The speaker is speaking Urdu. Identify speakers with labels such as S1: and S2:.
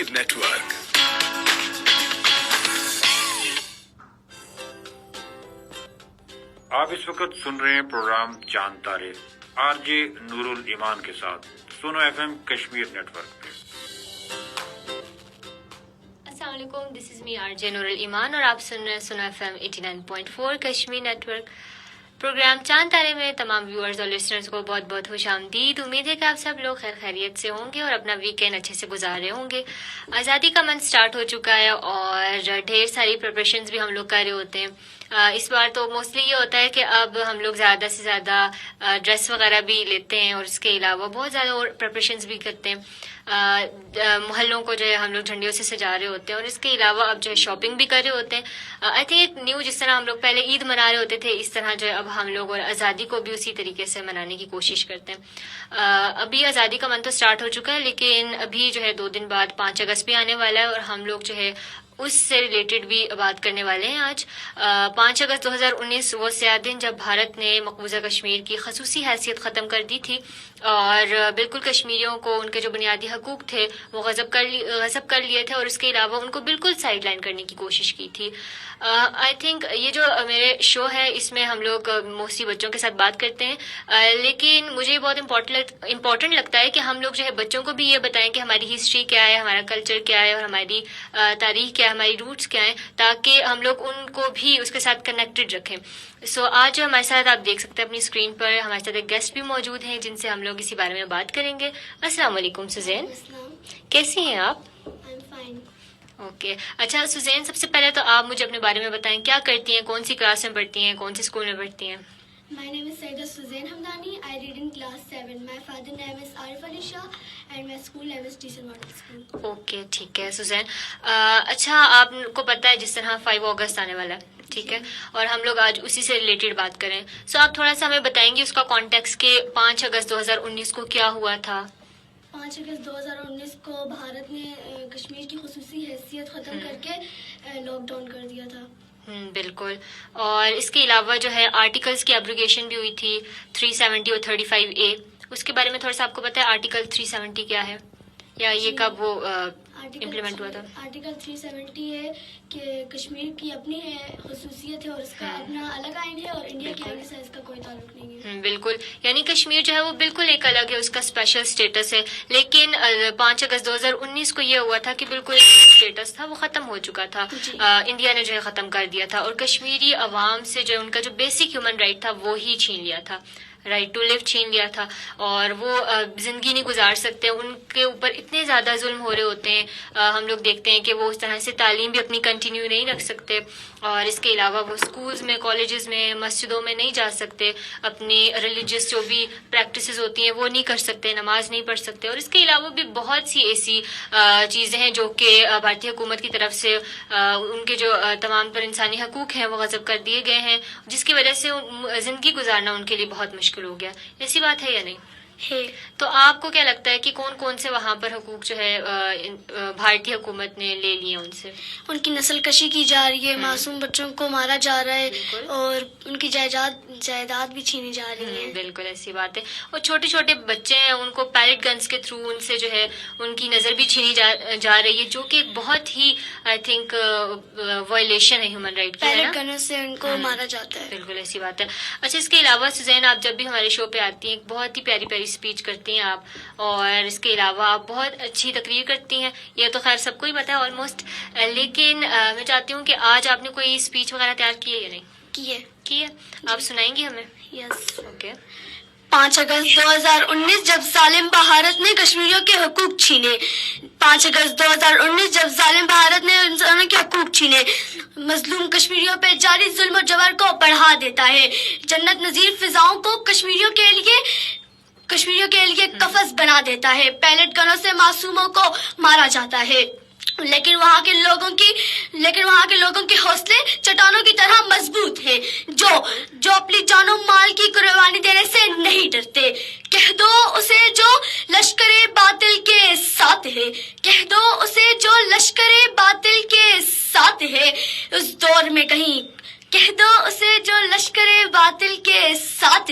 S1: Kashmir Network.
S2: آپ اس وقت سن رہے ہیں پروگرام چاند تارے آرجے نورل ایمان کے ساتھ Suno F M Kashmir network پہ.
S3: السلام علیکم، دس از می آرجے نورل ایمان اور آپ سن رہے ہیں Suno F M 89.4 Kashmir network. Programme Chand Taare میں تمام ویورز اور لسنرز کو بہت بہت خوش آمدید. امید ہے کہ آپ سب لوگ خیر خیریت سے ہوں گے اور اپنا ویکینڈ اچھے سے گزار رہے ہوں گے. آزادی کا منتھ سٹارٹ ہو چکا ہے اور ڈھیر ساری پریپریشنز بھی ہم لوگ کر رہے ہوتے ہیں. اس بار تو موسٹلی یہ ہوتا ہے کہ اب ہم لوگ زیادہ سے زیادہ ڈریس وغیرہ بھی لیتے ہیں اور اس کے علاوہ بہت زیادہ اور پریپریشنز بھی کرتے ہیں. محلوں کو جو ہے ہم لوگ جھنڈیوں سے سجا رہے ہوتے ہیں اور اس کے علاوہ اب جو ہے شاپنگ بھی کر رہے ہوتے ہیں. آئی تھنک نیو جس طرح ہم لوگ پہلے عید منا رہے ہوتے تھے اس طرح جو ہے اب ہم لوگ اور آزادی کو بھی اسی طریقے سے منانے کی کوشش کرتے ہیں. ابھی آزادی کا منتھ تو سٹارٹ ہو چکا ہے لیکن ابھی جو ہے 2 دن بعد 5 اگست بھی آنے والا ہے اور ہم لوگ جو ہے اس سے ریلیٹڈ بھی بات کرنے والے ہیں. آج 5 اگست 2019 وہ سیاہ دن جب بھارت نے مقبوضہ کشمیر کی خصوصی حیثیت ختم کر دی تھی اور بالکل کشمیریوں کو ان کے جو بنیادی حقوق تھے وہ غصب کر لیے تھے اور اس کے علاوہ ان کو بالکل سائڈ لائن کرنے کی کوشش کی تھی. آئی تھنک یہ جو میرے شو ہے اس میں ہم لوگ موسٹلی بچوں کے ساتھ بات کرتے ہیں لیکن مجھے یہ بہت امپورٹنٹ لگتا ہے کہ ہم لوگ جو ہے بچوں کو بھی یہ بتائیں کہ ہماری ہسٹری کیا ہے، ہمارا کلچر کیا ہے اور ہماری تاریخ کیا ہے، ہماری روٹس کیا ہیں، تاکہ ہم لوگ ان کو بھی اس کے ساتھ کنیکٹڈ رکھیں. سو آج ہمارے ساتھ آپ دیکھ سکتے ہیں اپنی اسکرین پر ہمارے ساتھ ایک گیسٹ بھی موجود ہیں جن سے ہم لوگ اسی بارے میں بات کریں گے. السلام علیکم سوزین، کیسی ہیں آپ؟ اوکے، اچھا سوزین، سب سے پہلے تو آپ مجھے اپنے بارے میں بتائیں، کیا کرتی ہیں، کون سی کلاس میں پڑھتی ہیں، کون سی اسکول میں پڑھتی ہیں؟
S4: My name is Saida Suzanne Hamdani. I read in class 7. My father name is Arif Ali Shah and my school name is Decent Model School.
S3: Okay, ٹھیک ہے سوزین. اچھا، آپ کو پتہ ہے جس طرح 5 اگست آنے والا ہے، ٹھیک ہے، اور ہم لوگ آج اسی سے ریلیٹڈ بات کریں. سو آپ تھوڑا سا ہمیں بتائیں گے اس کا کانٹیکس کہ 5 اگست 2019 کو کیا ہوا تھا؟
S4: 5 اگست 2019 کو بھارت نے کشمیر کی خصوصی حیثیت ختم کر کے لاک ڈاؤن کر دیا تھا.
S3: بالکل. اور اس کے علاوہ جو ہے آرٹیکلس کی ایبروگیشن بھی ہوئی تھی 370 اور 35A. اس کے بارے میں تھوڑا سا آپ کو پتہ ہے آرٹیکل 370 کیا ہے یا یہ کب وہ امپلیمنٹ ہوا تھا؟
S4: آرٹیکل 370 ہے کہ کشمیر کی اپنی خصوصیت ہے اور اس کا اپنا الگ آئین ہے اور انڈیا کے آئین سے اس کا کوئی تعلق نہیں ہے. بالکل،
S3: یعنی کشمیر جو ہے وہ بالکل ایک الگ ہے، اس کا اسپیشل اسٹیٹس ہے. لیکن 5 اگست 2019 کو یہ ہوا تھا کہ بالکل ایک اسٹیٹس تھا وہ ختم ہو چکا تھا. انڈیا نے جو ہے ختم کر دیا تھا اور کشمیری عوام سے جو ان کا جو بیسک ہیومن رائٹ تھا وہ ہی چھین لیا تھا، رائٹ ٹو لیو چھین لیا تھا اور وہ زندگی نہیں گزار سکتے. ان کے اوپر اتنے زیادہ ظلم ہو رہے ہوتے ہیں. ہم لوگ دیکھتے ہیں کہ وہ اس طرح سے تعلیم بھی اپنی کنٹینیو نہیں رکھ سکتے اور اس کے علاوہ وہ اسکولز میں، کالجز میں، مسجدوں میں نہیں جا سکتے، اپنی ریلیجیس جو بھی پریکٹسز ہوتی ہیں وہ نہیں کر سکتے، نماز نہیں پڑھ سکتے. اور اس کے علاوہ بھی بہت سی ایسی چیزیں ہیں جو کہ بھارتی حکومت کی طرف سے ان کے جو تمام پر انسانی حقوق ہیں وہ غصب کر دیے گئے ہیں جس کی وجہ سے زندگی گزارنا ان کے لیے بہت مشکل ہو گیا. ایسی بات ہے یا نہیں؟ تو آپ کو کیا لگتا ہے کہ کون کون سے وہاں پر حقوق جو ہے بھارتی حکومت نے لے لیے ان سے؟
S4: ان کی نسل کشی کی جا رہی ہے، معصوم بچوں کو مارا جا رہا ہے اور ان کی جائیداد بھی چھینی جا رہی ہے.
S3: بالکل ایسی بات ہے. اور چھوٹے چھوٹے بچے ہیں ان کو پیلٹ گنز کے تھرو ان سے جو ہے ان کی نظر بھی چھینی جا رہی ہے جو کہ بہت ہی آئی تھنک وائلیشن ہے ہیومن رائٹ کی.
S4: پیلٹ گنوں سے ان کو مارا جاتا ہے.
S3: بالکل ایسی بات ہے. اچھا، اس کے علاوہ سوزین، آپ جب بھی ہمارے شو پہ آتی ہیں بہت ہی پیاری پیاری اسپیچ کرتی ہیں آپ اور اس کے علاوہ آپ بہت اچھی تقریر کرتی ہیں. یہ تو خیر سب کو ہی پتا ہے آلموسٹ، لیکن میں چاہتی ہوں کہ آج آپ نے کوئی اسپیچ وغیرہ تیار کی ہے یا نہیں؟ کی ہے. آپ سنائیں گی ہمیں؟
S4: یس.
S3: اوکے.
S4: 5 اگست 2019 جب ظالم بھارت نے کشمیریوں کے حقوق چھینے. 5 اگست 2019 جب ظالم بھارت نے انسانوں کے حقوق چھینے، مظلوم کشمیریوں پہ جاری ظلم و جبر کو بڑھا دیتا ہے. جنت نظیر فضاؤں کو کشمیریوں کے لیے قفس بنا دیتا ہے. پیلٹ گنوں سے معصوموں کو مارا جاتا ہے. لیکن وہاں کے لوگوں کے حوصلے چٹانوں کی طرح مضبوط ہیں جو اپنی جان و مال کی قربانی دینے سے نہیں ڈرتے. کہہ دو اسے جو لشکر باطل کے ساتھ ہے، کہہ دو اسے جو لشکر باطل کے ساتھ ہے اس دور میں کہیں، کہہ دو اسے جو لشکر باطل کے ساتھ